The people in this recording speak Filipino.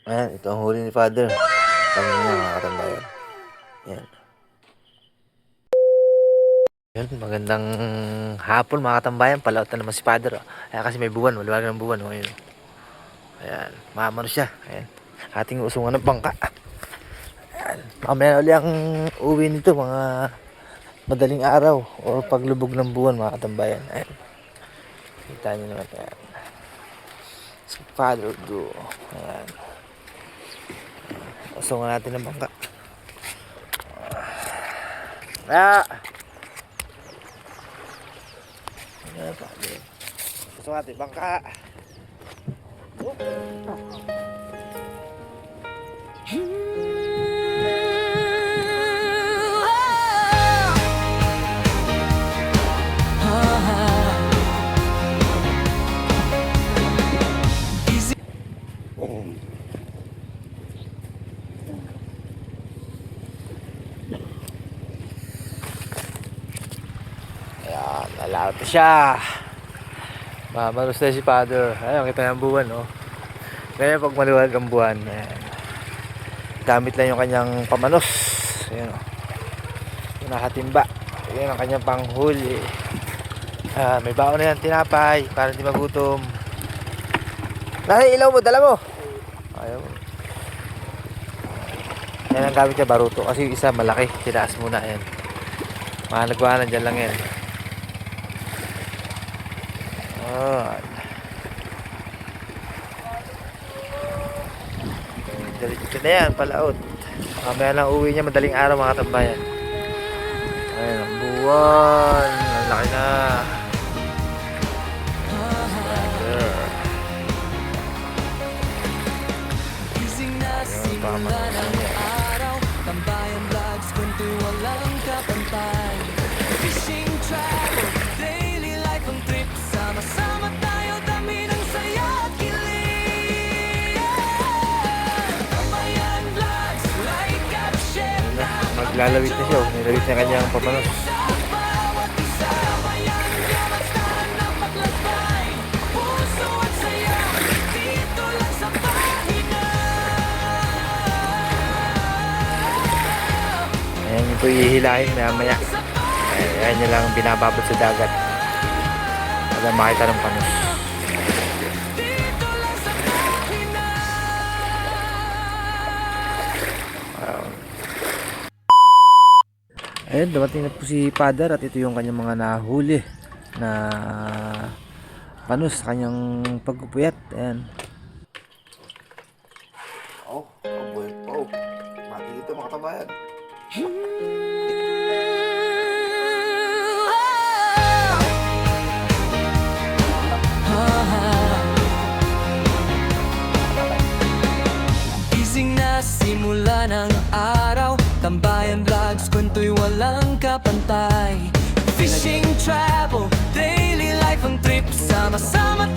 Ayan, ito ang huli ni Father. Kami niya mga katambayan. Yan. Yan, magandang hapon mga katambayan. Palaot na naman si Father. Oh. Ayan, kasi may buwan, maluwag ng buwan. Oh. Ayan, ayan, mamano siya. Ayan, ating usungan ng bangka. Ayan, mamaya ulit ang uwi nito mga madaling araw o paglubog ng buwan mga katambayan. Ayan, kita nyo naman. Ayan, si Father do. Ayan, usungan natin ng bangka. Ah! Ayan, Father. Usungan natin bangka. Oh. Ayan, nalaot na siya. Mamaros na si Father. Ayun, kita ng buwan, oh. Kaya pag maliwanag ang buwan, ayan, gamit lang yung kanyang pamanos. Ayan, oh. Yung nakatimba. Ayan ang kanyang panghuli. May baon na yan, tinapay, para hindi magutom. Nasa ilaw mo, dala mo. Ayaw mo. Yan ang gamit niya, baruto. Kasi yung isa malaki, tinaas muna. Ayan. Mga nagwanan, dyan lang yan. Diretso na yan, palaot. Mamaya lang uwi niya, madaling araw mga tambayan. Ayan, ang buwan. Ang laki na. Ayan, tama na niya. Tambayan vlogs, kwento'y walang kapantay. Fishing travel, daily life ang trip. Sama-sama tayo, dami ng saya at kilig. Tambayan vlogs, like at share na. Maglalawit na siya, oh. Nilawit niya kanyang pamanos. Bawat isa, mayang yaman saan ang maglakbay. Puso at saya, dito lang sa pahina. Ayan yung po ihihilahin maya. Ayan nyo lang binababot sa dagat. Para makita ng panos. Ayun, dumating na po si Father at ito yung kanyang mga nahuli na panos sa kanyang pagpupuyat. Ayan. Oh, kabuhay po. Mati dito mga kabayan. Gising na simula ng araw. Tambayan vlogs, kwento'y walang kapantay. Fishing travel, daily life ang trip. Sama-sama